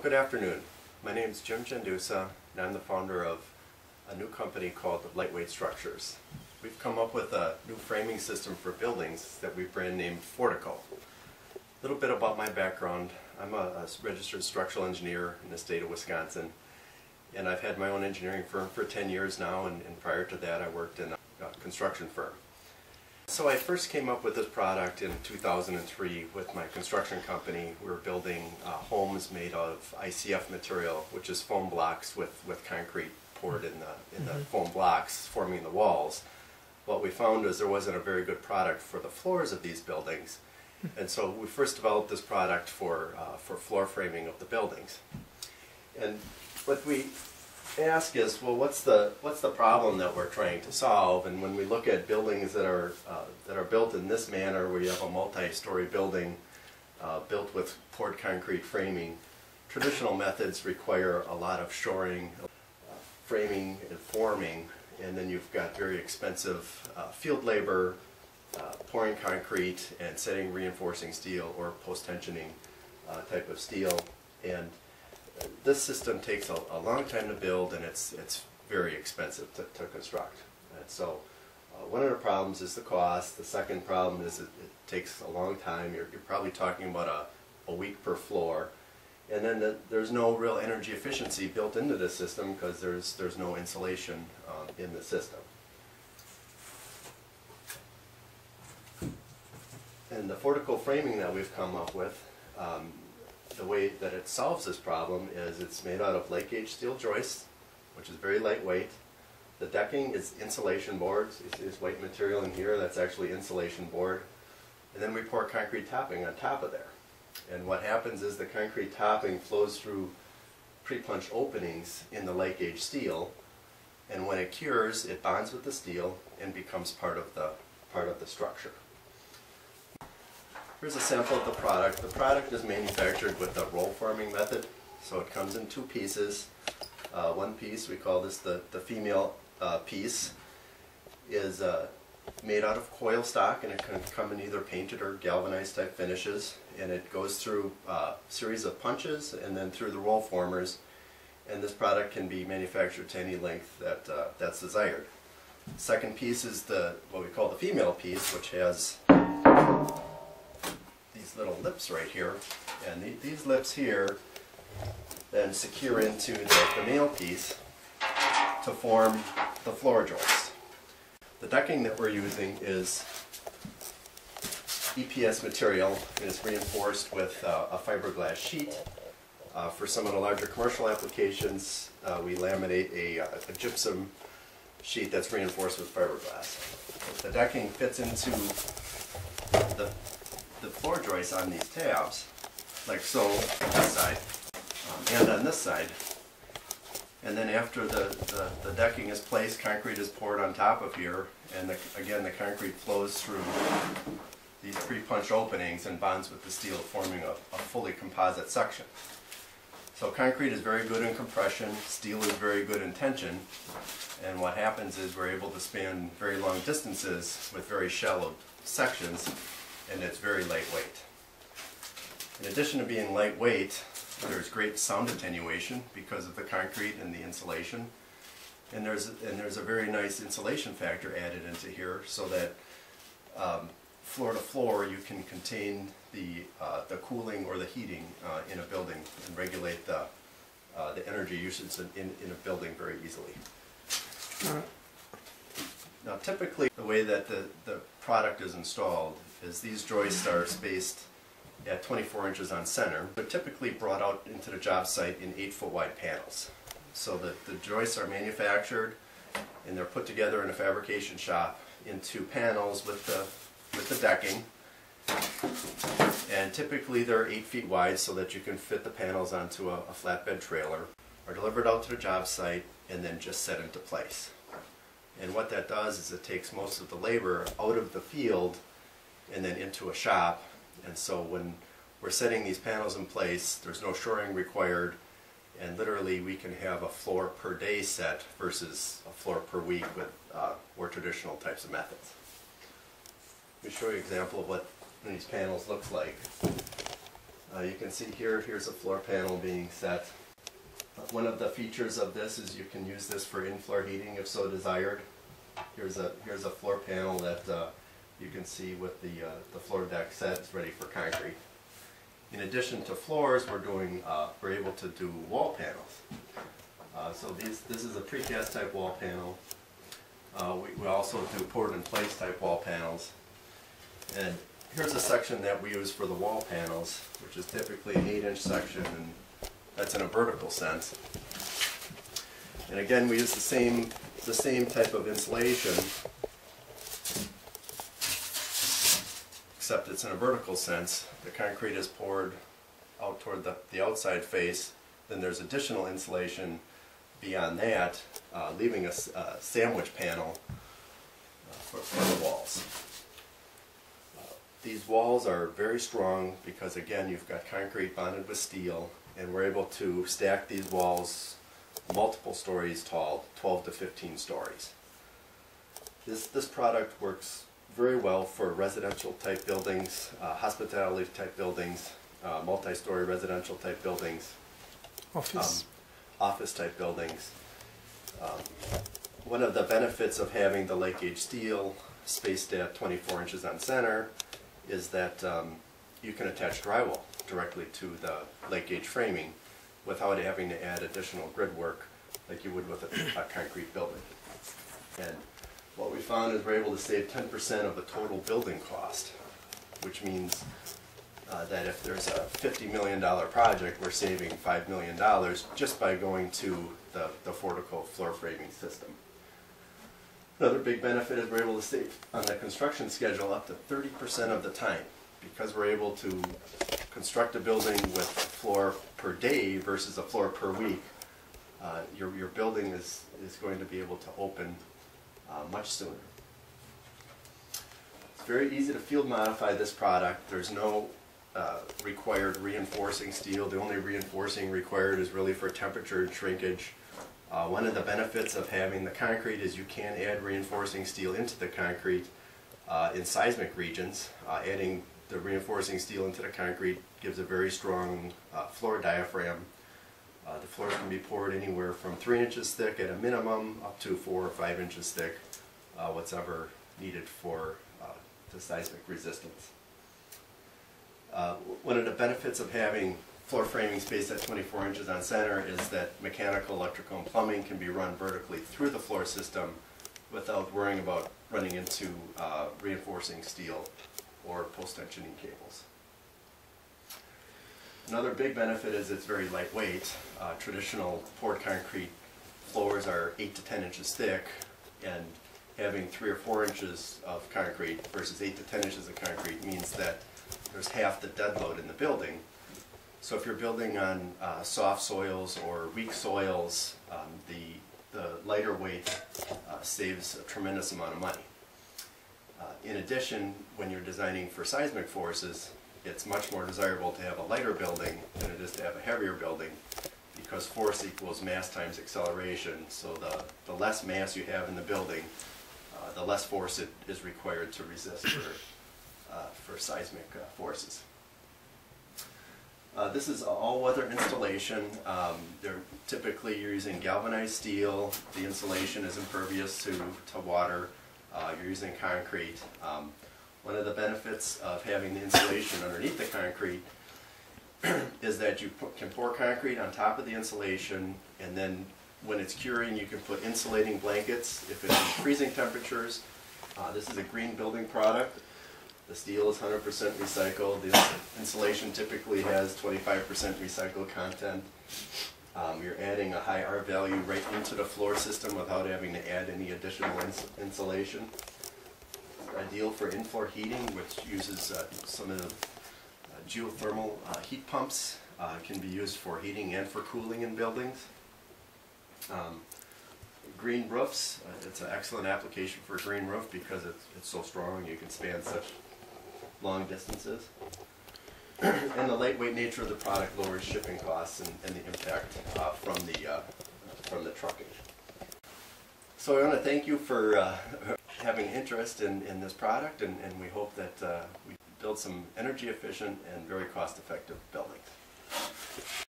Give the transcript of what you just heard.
Good afternoon. My name is Jendusa, and I'm the founder of a new company called Lightweight Structures. We've come up with a new framing system for buildings that we brand named FORTECO. A little bit about my background. I'm a registered structural engineer in the state of Wisconsin, and I've had my own engineering firm for 10 years now, and prior to that I worked in a construction firm. So I first came up with this product in 2003 with my construction company. We were building homes made of ICF material, which is foam blocks with concrete poured in the foam blocks forming the walls. What we found was there wasn't a very good product for the floors of these buildings, and so we first developed this product for floor framing of the buildings. And what we ask is, well, what's the problem that we're trying to solve? And when we look at buildings that are built in this manner, where you have a multi-story building built with poured concrete framing, traditional methods require a lot of shoring, framing and forming, and then you've got very expensive field labor, pouring concrete and setting reinforcing steel or post-tensioning type of steel. And this system takes a long time to build, and it's very expensive to construct. And so one of the problems is the cost. The second problem is it takes a long time. You're probably talking about a week per floor. And then there's no real energy efficiency built into this system because there's no insulation in the system. And the FORTECO framing that we've come up with, the way that it solves this problem is it's made out of light gauge steel joists, which is very lightweight. The decking is insulation boards. You see this white material in here, that's actually insulation board. And then we pour concrete topping on top of there. And what happens is the concrete topping flows through pre-punched openings in the light gauge steel, and when it cures, it bonds with the steel and becomes part of the structure. Here's a sample of the product. The product is manufactured with the roll forming method, so it comes in two pieces. One piece, we call this the female piece, is made out of coil stock, and it can come in either painted or galvanized type finishes, and it goes through a series of punches and then through the roll formers, and this product can be manufactured to any length that's desired. The second piece is what we call the female piece, which has these little lips right here, and these lips here then secure into the male piece to form the floor joist. The decking that we're using is EPS material. It is reinforced with a fiberglass sheet. For some of the larger commercial applications, we laminate a gypsum sheet that's reinforced with fiberglass. The decking fits into the floor joists on these tabs, like so, on this side and on this side. And then after the decking is placed, concrete is poured on top of here, and again the concrete flows through these pre-punched openings and bonds with the steel, forming a fully composite section. So concrete is very good in compression, steel is very good in tension, and what happens is we're able to span very long distances with very shallow sections, and it's very lightweight. In addition to being lightweight, there's great sound attenuation because of the concrete and the insulation, and there's a very nice insulation factor added into here, so that floor to floor you can contain the cooling or the heating in a building and regulate the energy usage in a building very easily. Now typically the way that the product is installed is these joists are spaced at 24 inches on center. They're typically brought out into the job site in 8-foot wide panels. So that the joists are manufactured and they're put together in a fabrication shop into panels with the decking. And typically they're 8 feet wide so that you can fit the panels onto a flatbed trailer, are delivered out to the job site and then just set into place. And what that does is it takes most of the labor out of the field and then into a shop. And so when we're setting these panels in place, there's no shoring required, and literally we can have a floor per day set versus a floor per week with more traditional types of methods. Let me show you an example of what these panels looks like. You can see here's a floor panel being set. One of the features of this is you can use this for in-floor heating if so desired. Here's a floor panel that you can see with the floor deck set. It's ready for concrete. In addition to floors, we're able to do wall panels. So this is a precast type wall panel. We also do poured in place type wall panels. And here's a section that we use for the wall panels, which is typically an 8-inch section, and that's in a vertical sense. And again, we use the same type of insulation, except it's in a vertical sense. The concrete is poured out toward the outside face. Then there's additional insulation beyond that, leaving a sandwich panel for the walls. These walls are very strong because, again, you've got concrete bonded with steel, and we're able to stack these walls multiple stories tall, 12 to 15 stories. This product works very well for residential type buildings, hospitality type buildings, multi-story residential type buildings, office type buildings. One of the benefits of having the light gauge steel spaced at 24 inches on center is that you can attach drywall directly to the light gauge framing without having to add additional grid work like you would with a concrete building. And what we found is we're able to save 10% of the total building cost, which means that if there's a $50 million project, we're saving $5 million just by going to the FORTECO floor framing system. Another big benefit is we're able to save on the construction schedule up to 30% of the time, because we're able to construct a building with a floor per day versus a floor per week. Your building is going to be able to open much sooner. It's very easy to field modify this product. There's no required reinforcing steel. The only reinforcing required is really for temperature and shrinkage. One of the benefits of having the concrete is you can add reinforcing steel into the concrete in seismic regions. Adding the reinforcing steel into the concrete gives a very strong floor diaphragm. The floors can be poured anywhere from 3 inches thick at a minimum up to 4 or 5 inches thick, whatever needed for the seismic resistance. One of the benefits of having floor framing spaced at 24 inches on center is that mechanical, electrical, and plumbing can be run vertically through the floor system without worrying about running into reinforcing steel or post-tensioning cables. Another big benefit is it's very lightweight. Traditional poured concrete floors are 8 to 10 inches thick, and having 3 or 4 inches of concrete versus 8 to 10 inches of concrete means that there's half the dead load in the building. So if you're building on soft soils or weak soils, the lighter weight saves a tremendous amount of money. In addition, when you're designing for seismic forces, it's much more desirable to have a lighter building than it is to have a heavier building, because force equals mass times acceleration. So the less mass you have in the building, the less force it is required to resist for seismic forces. This is an all-weather installation. Typically you're using galvanized steel. The insulation is impervious to water. You're using concrete. One of the benefits of having the insulation underneath the concrete is that you can pour concrete on top of the insulation, and then when it's curing you can put insulating blankets if it's in freezing temperatures. This is a green building product. The steel is 100% recycled. The insulation typically has 25% recycled content. You're adding a high R value right into the floor system without having to add any additional insulation. Ideal for in-floor heating, which uses some of the geothermal heat pumps. Can be used for heating and for cooling in buildings. Green roofs, it's an excellent application for a green roof because it's so strong, you can span such long distances. And the lightweight nature of the product lowers shipping costs and the impact from the trucking. So I want to thank you for having interest in this product, and we hope that we build some energy efficient and very cost effective buildings.